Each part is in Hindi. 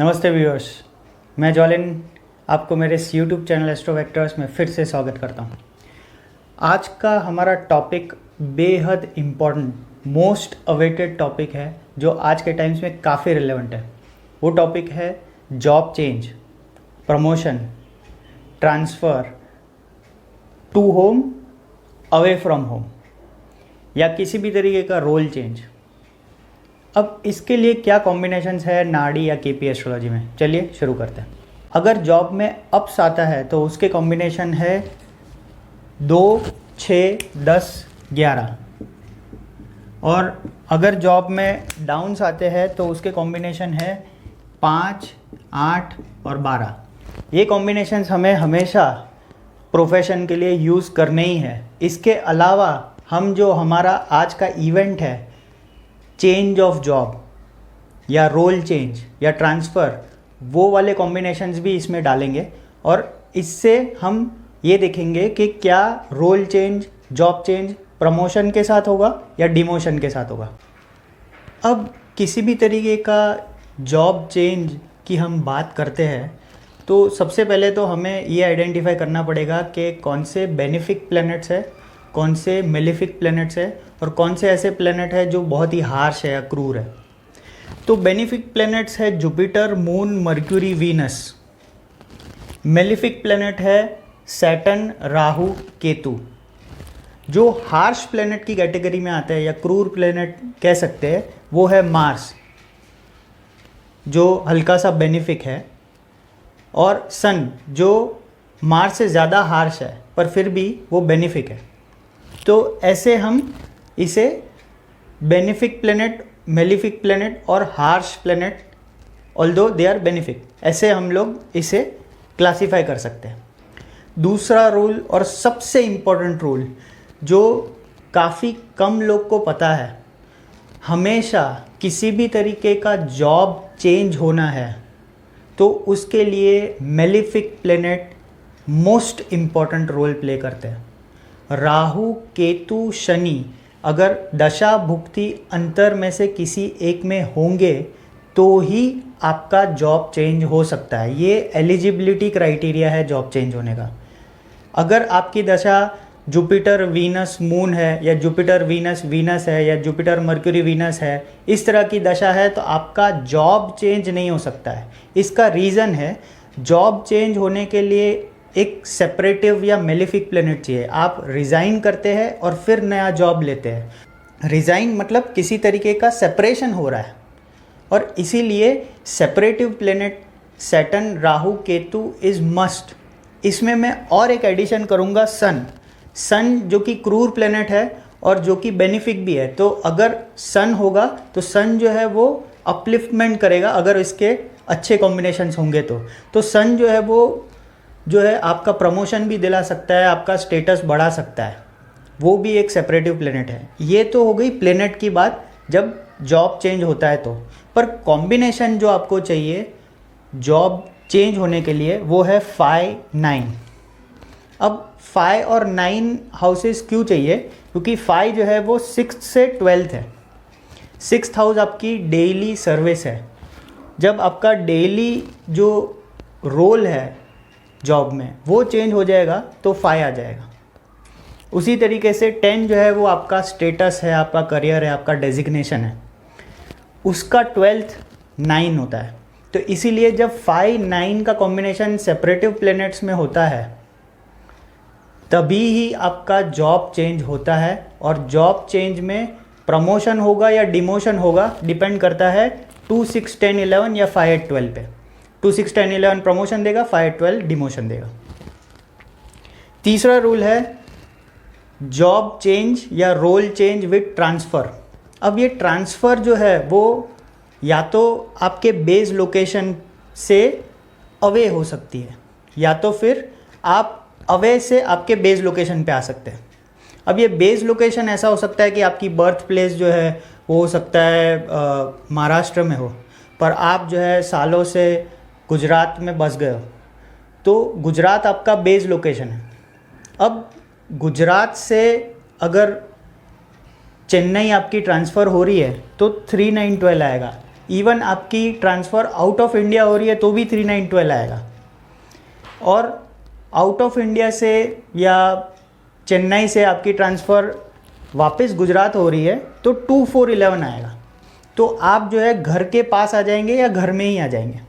नमस्ते व्यूअर्स, मैं जॉलिन आपको मेरे इस यूट्यूब चैनल एस्ट्रो वेक्टर्स में फिर से स्वागत करता हूं। आज का हमारा टॉपिक बेहद इम्पॉर्टेंट, मोस्ट अवेटेड टॉपिक है जो आज के टाइम्स में काफ़ी रिलेवेंट है। वो टॉपिक है job change, promotion, transfer to home, away from home या किसी भी तरीके का रोल चेंज। अब इसके लिए क्या कॉम्बिनेशंस है नाड़ी या केपी एस्ट्रोलॉजी में, चलिए शुरू करते हैं। अगर जॉब में अप्स आता है तो उसके कॉम्बिनेशन है 2, 6, 10, 11 और अगर जॉब में डाउन्स आते हैं तो उसके कॉम्बिनेशन है 5, 8 और 12। ये कॉम्बिनेशंस हमें हमेशा प्रोफेशन के लिए यूज़ करने ही है। इसके अलावा हम जो हमारा आज का इवेंट है चेंज ऑफ जॉब या रोल चेंज या ट्रांसफ़र, वो वाले कॉम्बिनेशंस भी इसमें डालेंगे और इससे हम ये देखेंगे कि क्या role change, job change promotion के साथ होगा या डिमोशन के साथ होगा। अब किसी भी तरीके का जॉब चेंज की हम बात करते हैं तो सबसे पहले तो हमें ये आइडेंटिफाई करना पड़ेगा कि कौन से बेनिफिक प्लैनेट्स है, कौन से मेलिफिक प्लैनेट्स है और कौन से ऐसे प्लैनेट है जो बहुत ही हार्श है या क्रूर है। तो बेनिफिक प्लैनेट्स है Jupiter, moon, mercury, Venus. Malefic planet है सैटर्न, राहु, केतु। जो हार्श प्लैनेट की कैटेगरी में आता है या क्रूर प्लैनेट कह सकते हैं वो है मार्स, जो हल्का सा बेनिफिक है, और सन जो मार्स से ज़्यादा हार्श है पर फिर भी वो बेनिफिक है। तो ऐसे हम इसे बेनिफिक प्लैनेट, मेलिफिक प्लैनेट और harsh planet although they are benefic, ऐसे हम लोग इसे क्लासिफाई कर सकते हैं। दूसरा रूल और सबसे इम्पोर्टेंट रूल जो काफ़ी कम लोग को पता है, हमेशा किसी भी तरीके का जॉब चेंज होना है तो उसके लिए malefic planet most important role play करते हैं। राहु, केतु, शनि अगर दशा भुक्ति अंतर में से किसी एक में होंगे तो ही आपका जॉब चेंज हो सकता है। ये एलिजिबिलिटी क्राइटेरिया है जॉब चेंज होने का। अगर आपकी दशा जुपिटर वीनस मून है या जुपिटर वीनस वीनस है या जुपिटर मर्क्यूरी वीनस है, इस तरह की दशा है तो आपका जॉब चेंज नहीं हो सकता है। इसका रीज़न है जॉब चेंज होने के लिए एक सेपरेटिव या मेलिफिक प्लैनेट चाहिए। आप रिज़ाइन करते हैं और फिर नया जॉब लेते हैं। रिज़ाइन मतलब किसी तरीके का सेपरेशन हो रहा है और इसीलिए separative planet Saturn, Rahu, Ketu is must. इसमें मैं और एक एडिशन करूँगा सन जो कि क्रूर प्लैनेट है और जो कि बेनिफिक भी है। तो अगर सन होगा तो सन जो है वो अपलिफ्टमेंट करेगा अगर इसके अच्छे कॉम्बिनेशंस होंगे तो सन जो है वो जो है आपका प्रमोशन भी दिला सकता है, आपका स्टेटस बढ़ा सकता है। वो भी एक सेपरेटिव प्लैनेट है। ये तो हो गई प्लैनेट की बात जब जॉब चेंज होता है तो। पर कॉम्बिनेशन जो आपको चाहिए जॉब चेंज होने के लिए वो है 5, 9। अब 5 और 9 हाउसेस क्यों चाहिए? क्योंकि 5 जो है वो 6th से 12th है। 6th हाउस आपकी डेली सर्विस है। जब आपका डेली जो रोल है जॉब में वो चेंज हो जाएगा तो 5 आ जाएगा। उसी तरीके से 10 जो है वो आपका स्टेटस है, आपका करियर है, आपका डेजिग्नेशन है। उसका 12th 9 होता है। तो इसीलिए जब 5, 9 का कॉम्बिनेशन सेपरेटिव प्लैनेट्स में होता है तभी ही आपका जॉब चेंज होता है। और जॉब चेंज में प्रमोशन होगा या डिमोशन होगा डिपेंड करता है 2, 6, 10, 11 या 5, 8, 12 पे। 2, 6, 10, 11 प्रमोशन देगा, 5, 8, 12 डिमोशन देगा। तीसरा रूल है जॉब चेंज या रोल चेंज विद ट्रांसफ़र। अब ये ट्रांसफ़र जो है वो या तो आपके बेस लोकेशन से अवे हो सकती है या तो फिर आप अवे से आपके बेस लोकेशन पे आ सकते हैं। अब ये बेस लोकेशन ऐसा हो सकता है कि आपकी बर्थ प्लेस जो है वो हो सकता है महाराष्ट्र में हो, पर आप जो है सालों से गुजरात में बस गए हो, तो गुजरात आपका बेस लोकेशन है। अब गुजरात से अगर चेन्नई आपकी ट्रांसफ़र हो रही है तो 3, 9, 12 आएगा। इवन आपकी ट्रांसफ़र आउट ऑफ इंडिया हो रही है तो भी 3912 आएगा, और आउट ऑफ इंडिया से या चेन्नई से आपकी ट्रांसफ़र वापस गुजरात हो रही है तो 2411 आएगा। तो आप जो है घर के पास आ जाएंगे या घर में ही आ जाएंगे।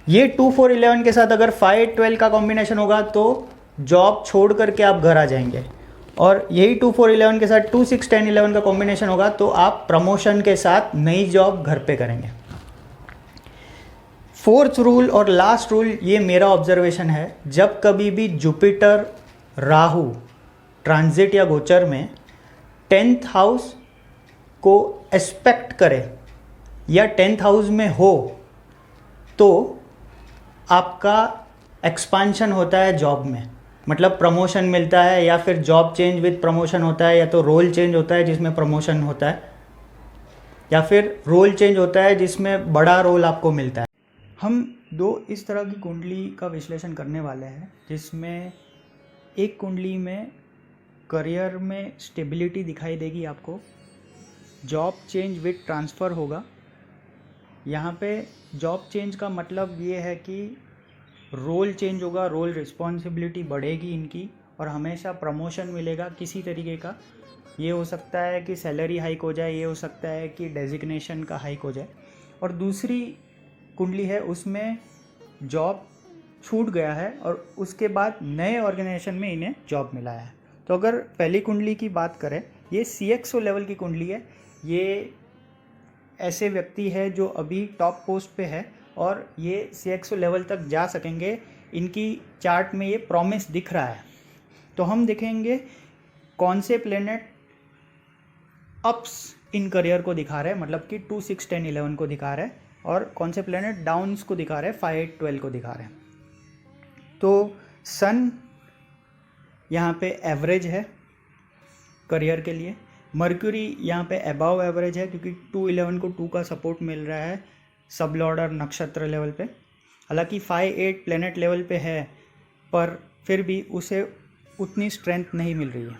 ये 2411 के साथ अगर 5812 का कॉम्बिनेशन होगा तो जॉब छोड़ करके आप घर आ जाएंगे, और यही 2411 के साथ 261011 का कॉम्बिनेशन होगा तो आप प्रमोशन के साथ नई जॉब घर पे करेंगे। फोर्थ रूल और लास्ट रूल, ये मेरा ऑब्जर्वेशन है, जब कभी भी जुपिटर राहु ट्रांजिट या गोचर में 10th हाउस को एस्पेक्ट करे या 10th हाउस में हो तो आपका एक्सपांशन होता है जॉब में, मतलब प्रमोशन मिलता है, या फिर जॉब चेंज विद प्रमोशन होता है, या तो रोल चेंज होता है जिसमें प्रमोशन होता है, या फिर रोल चेंज होता है जिसमें बड़ा रोल आपको मिलता है। हम दो इस तरह की कुंडली का विश्लेषण करने वाले हैं, जिसमें एक कुंडली में करियर में स्टेबिलिटी दिखाई देगी आपको, जॉब चेंज विद ट्रांसफ़र होगा। यहाँ पे जॉब चेंज का मतलब ये है कि रोल चेंज होगा, रोल रिस्पॉन्सिबिलिटी बढ़ेगी इनकी, और हमेशा प्रमोशन मिलेगा किसी तरीके का। ये हो सकता है कि सैलरी हाइक हो जाए, ये हो सकता है कि डेजिग्नेशन का हाइक हो जाए। और दूसरी कुंडली है उसमें जॉब छूट गया है और उसके बाद नए ऑर्गेनाइजेशन में इन्हें जॉब मिला है। तो अगर पहली कुंडली की बात करें, ये CXO लेवल की कुंडली है। ये ऐसे व्यक्ति है जो अभी टॉप पोस्ट पे है और ये CXO लेवल तक जा सकेंगे, इनकी चार्ट में ये प्रॉमिस दिख रहा है। तो हम देखेंगे कौन से प्लेनेट अप्स इन करियर को दिखा रहे हैं, मतलब कि 2 6 10 11 को दिखा रहे हैं, और कौन से प्लेनेट डाउन्स को दिखा रहे हैं, 5 8 12 को दिखा रहे हैं। तो सन यहाँ पे एवरेज है करियर के लिए, मर्क्यूरी यहाँ पे अबव एवरेज है क्योंकि 2 11 को 2 का सपोर्ट मिल रहा है सब लॉर्ड और नक्षत्र लेवल पे। हालांकि 5 8 प्लेनेट लेवल पे है, पर फिर भी उसे उतनी स्ट्रेंथ नहीं मिल रही है।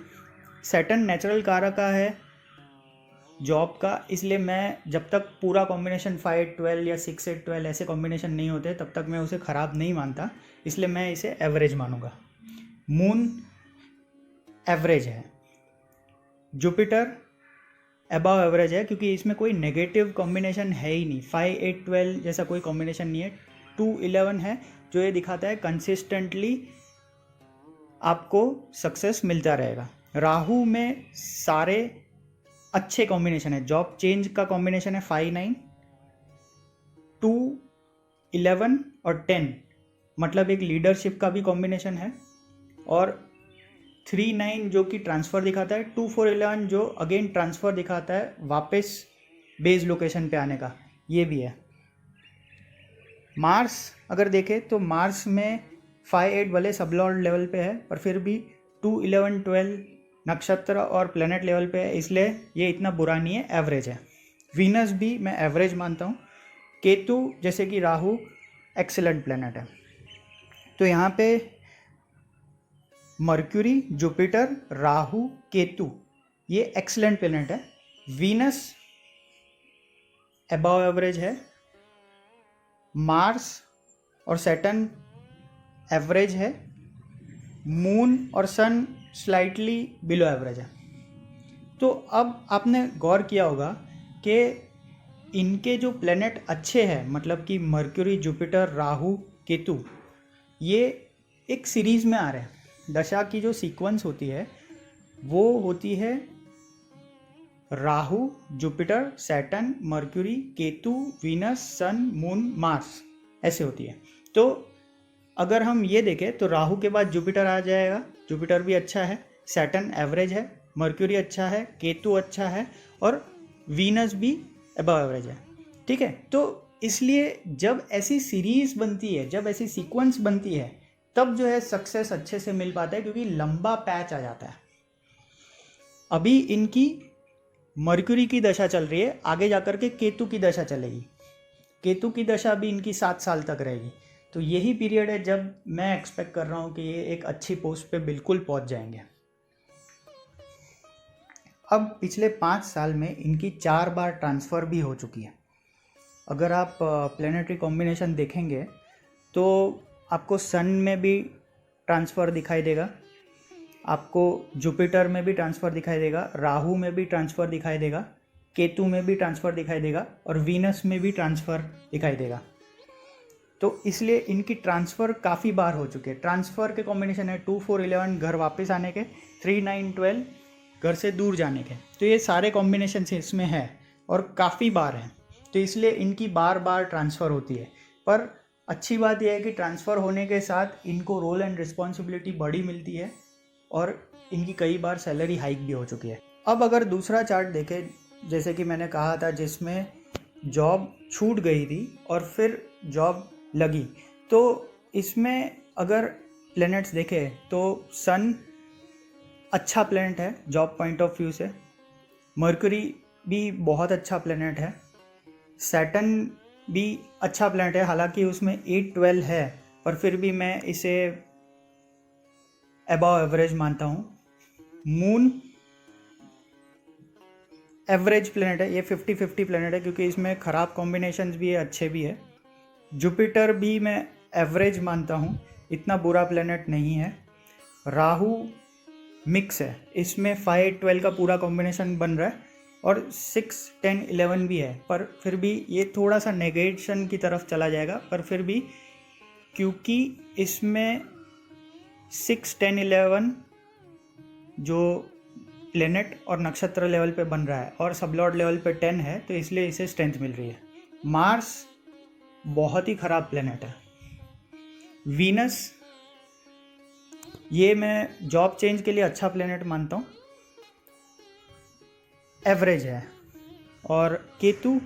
सैटर्न नेचुरल कारक का है जॉब का, इसलिए मैं जब तक पूरा कॉम्बिनेशन 5 8 12 या 6 8 12 ऐसे कॉम्बिनेशन नहीं होते तब तक मैं उसे ख़राब नहीं मानता, इसलिए मैं इसे एवरेज मानूंगा। मून एवरेज है, जुपिटर अबव एवरेज है क्योंकि इसमें कोई नेगेटिव कॉम्बिनेशन है ही नहीं, 5 8 12 जैसा कोई कॉम्बिनेशन नहीं है। 2 11 है जो ये दिखाता है कंसिस्टेंटली आपको सक्सेस मिलता रहेगा। राहु में सारे अच्छे कॉम्बिनेशन है, जॉब चेंज का कॉम्बिनेशन है 5 9 2 11 और 10, मतलब एक लीडरशिप का भी कॉम्बिनेशन है, और 3 9 जो कि ट्रांसफ़र दिखाता है, 2 4 11 जो अगेन ट्रांसफ़र दिखाता है वापस बेस लोकेशन पे आने का, ये भी है। मार्स अगर देखें तो मार्स में 5 8 भले सबलॉर्ड लेवल पे है पर फिर भी 2 11 12 नक्षत्र और प्लेनेट लेवल पे है, इसलिए ये इतना बुरा नहीं है, एवरेज है। वीनस भी मैं एवरेज मानता हूँ। केतु जैसे कि राहु एक्सीलेंट प्लेनेट है। तो यहाँ पे मर्क्यूरी, जुपिटर, राहु, केतु ये एक्सीलेंट प्लेनेट है। वीनस अबव एवरेज है, मार्स और सैटर्न एवरेज है, मून और सन स्लाइटली बिलो एवरेज है। तो अब आपने गौर किया होगा कि इनके जो प्लेनेट अच्छे हैं, मतलब कि मर्क्यूरी, जुपिटर, राहु, केतु, ये एक सीरीज़ में आ रहे हैं। दशा की जो सीक्वेंस होती है वो होती है Rahu, Jupiter, Saturn, Mercury, Ketu, Venus, Sun, Moon, Mars, ऐसे होती है। तो अगर हम ये देखें तो राहु के बाद जुपिटर आ जाएगा, जुपिटर भी अच्छा है, सैटर्न एवरेज है, मर्क्यूरी अच्छा है, केतु अच्छा है, और वीनस भी अबव एवरेज है। ठीक है, तो इसलिए जब ऐसी सीरीज़ बनती है, जब ऐसी सीक्वेंस बनती है, तब जो है सक्सेस अच्छे से मिल पाता है क्योंकि लंबा पैच आ जाता है। अभी इनकी मर्क्यूरी की दशा चल रही है, आगे जाकर के केतु की दशा चलेगी, केतु की दशा भी इनकी 7 साल तक रहेगी। तो यही पीरियड है जब मैं एक्सपेक्ट कर रहा हूँ कि ये एक अच्छी पोस्ट पे बिल्कुल पहुँच जाएंगे। अब पिछले 5 साल में इनकी 4 बार ट्रांसफ़र भी हो चुकी है। अगर आप प्लेनेटरी कॉम्बिनेशन देखेंगे तो आपको सन में भी ट्रांसफ़र दिखाई देगा, आपको जुपिटर में भी ट्रांसफ़र दिखाई देगा, राहु में भी ट्रांसफ़र दिखाई देगा, केतु में भी ट्रांसफ़र दिखाई देगा और वीनस में भी ट्रांसफ़र दिखाई देगा। तो इसलिए इनकी ट्रांसफ़र काफ़ी बार हो चुके हैं। ट्रांसफ़र के कॉम्बिनेशन है 2 4 11 घर वापस आने के, 3 9 12 घर से दूर जाने के। तो ये सारे कॉम्बिनेशन इसमें है और काफ़ी बार हैं, तो इसलिए इनकी बार बार ट्रांसफ़र होती है। पर अच्छी बात यह है कि ट्रांसफ़र होने के साथ इनको रोल एंड रिस्पॉन्सिबिलिटी बड़ी मिलती है और इनकी कई बार सैलरी हाइक भी हो चुकी है। अब अगर दूसरा चार्ट देखें, जैसे कि मैंने कहा था जिसमें जॉब छूट गई थी और फिर जॉब लगी, तो इसमें अगर प्लैनेट्स देखें तो सन अच्छा प्लैनेट है जॉब पॉइंट ऑफ व्यू से, मर्क्यूरी भी बहुत अच्छा प्लैनेट है, सैटर्न भी अच्छा प्लैनेट है, हालांकि उसमें 8 12 है पर फिर भी मैं इसे अबव एवरेज मानता हूँ। मून एवरेज प्लैनेट है, ये 50-50 प्लैनेट है क्योंकि इसमें ख़राब कॉम्बिनेशंस भी है, अच्छे भी है। जुपिटर भी मैं एवरेज मानता हूँ, इतना बुरा प्लैनेट नहीं है। राहु मिक्स है, इसमें 5 12 का पूरा कॉम्बिनेशन बन रहा है और 6 10 11 भी है, पर फिर भी ये थोड़ा सा नेगेशन की तरफ चला जाएगा। पर फिर भी क्योंकि इसमें 6 10 11 जो प्लेनेट और नक्षत्र लेवल पे बन रहा है और सबलॉर्ड लेवल पे 10 है, तो इसलिए इसे स्ट्रेंथ मिल रही है। मार्स बहुत ही ख़राब प्लेनेट है। वीनस ये मैं जॉब चेंज के लिए अच्छा प्लेनेट मानता हूँ, एवरेज है। और केतु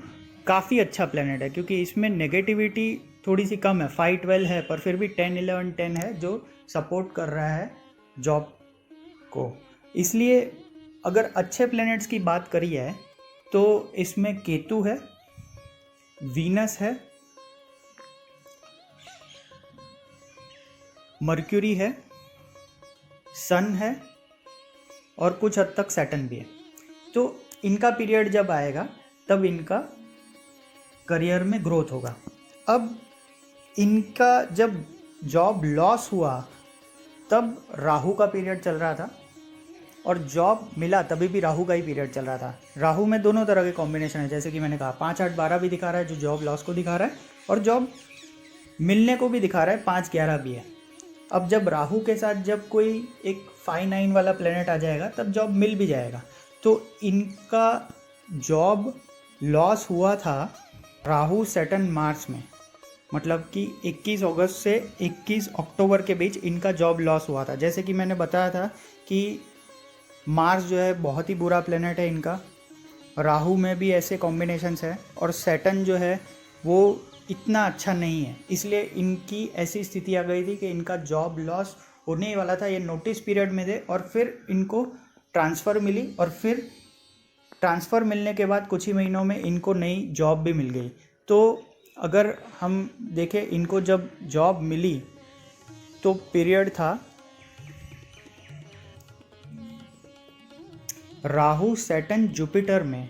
काफ़ी अच्छा प्लेनेट है क्योंकि इसमें नेगेटिविटी थोड़ी सी कम है, 5 12 है पर फिर भी 10 11 10 है जो सपोर्ट कर रहा है जॉब को। इसलिए अगर अच्छे प्लैनेट्स की बात करी है तो इसमें केतु है, वीनस है, मर्क्यूरी है, सन है और कुछ हद तक सैटर्न भी है। तो इनका पीरियड जब आएगा तब इनका करियर में ग्रोथ होगा। अब इनका जब जॉब लॉस हुआ तब राहु का पीरियड चल रहा था और जॉब मिला तभी भी राहु का ही पीरियड चल रहा था। राहु में दोनों तरह के कॉम्बिनेशन है, जैसे कि मैंने कहा 5 8 12 भी दिखा रहा है जो जॉब लॉस को दिखा रहा है और जॉब मिलने को भी दिखा रहा है, 5 11 भी है। अब जब राहु के साथ जब कोई एक 5 9 वाला प्लेनेट आ जाएगा तब जॉब मिल भी जाएगा। तो इनका जॉब लॉस हुआ था राहु सैटर्न मार्स में, मतलब कि 21 अगस्त से 21 अक्टूबर के बीच इनका जॉब लॉस हुआ था। जैसे कि मैंने बताया था कि मार्स जो है बहुत ही बुरा प्लेनेट है इनका, राहु में भी ऐसे कॉम्बिनेशंस है और सैटर्न जो है वो इतना अच्छा नहीं है, इसलिए इनकी ऐसी स्थिति आ गई थी कि इनका जॉब लॉस होने ही वाला था। ये नोटिस पीरियड में थे और फिर इनको ट्रांसफ़र मिली और फिर ट्रांसफ़र मिलने के बाद कुछ ही महीनों में इनको नई जॉब भी मिल गई। तो अगर हम देखें इनको जब जॉब मिली तो पीरियड था राहु सैटर्न जुपिटर में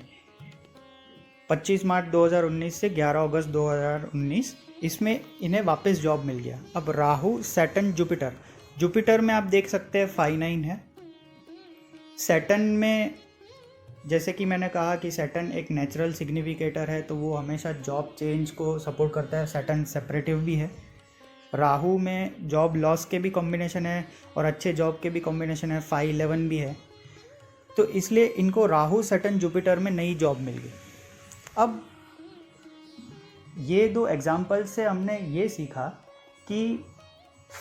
25 मार्च 2019 से 11 अगस्त 2019, इसमें इन्हें वापस जॉब मिल गया। अब राहु सैटर्न जुपिटर, जुपिटर में आप देख सकते हैं 5 9 है। सैटर्न में जैसे कि मैंने कहा कि सैटर्न एक नेचुरल सिग्निफिकेटर है तो वो हमेशा जॉब चेंज को सपोर्ट करता है, सैटर्न सेपरेटिव भी है। राहु में जॉब लॉस के भी कॉम्बिनेशन है और अच्छे जॉब के भी कॉम्बिनेशन है, 5 11 भी है। तो इसलिए इनको राहु सैटर्न जुपिटर में नई जॉब मिल गई। अब ये 2 एग्जाम्पल से हमने ये सीखा कि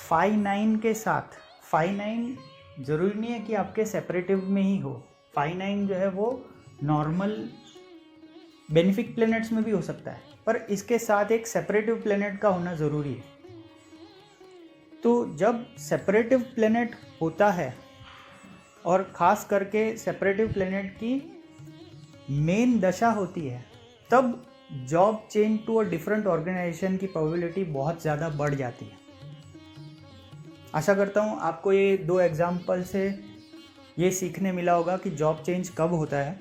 5 9 के साथ 5 9 ज़रूरी नहीं है कि आपके सेपरेटिव में ही हो, 5 9 जो है वो नॉर्मल बेनिफिक प्लैनेट्स में भी हो सकता है, पर इसके साथ एक सेपरेटिव प्लैनेट का होना ज़रूरी है। तो जब सेपरेटिव प्लैनेट होता है और ख़ास करके सेपरेटिव प्लैनेट की मेन दशा होती है तब job change to a different organisation की प्रोबेबिलिटी बहुत ज़्यादा बढ़ जाती है। आशा करता हूँ आपको ये 2 एग्जाम्पल से ये सीखने मिला होगा कि जॉब चेंज कब होता है।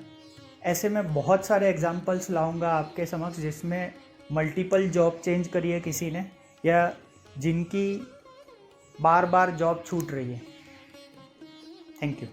ऐसे मैं बहुत सारे एग्जांपल्स लाऊंगा आपके समक्ष जिसमें मल्टीपल जॉब चेंज करी है किसी ने, या जिनकी बार बार जॉब छूट रही है। Thank you.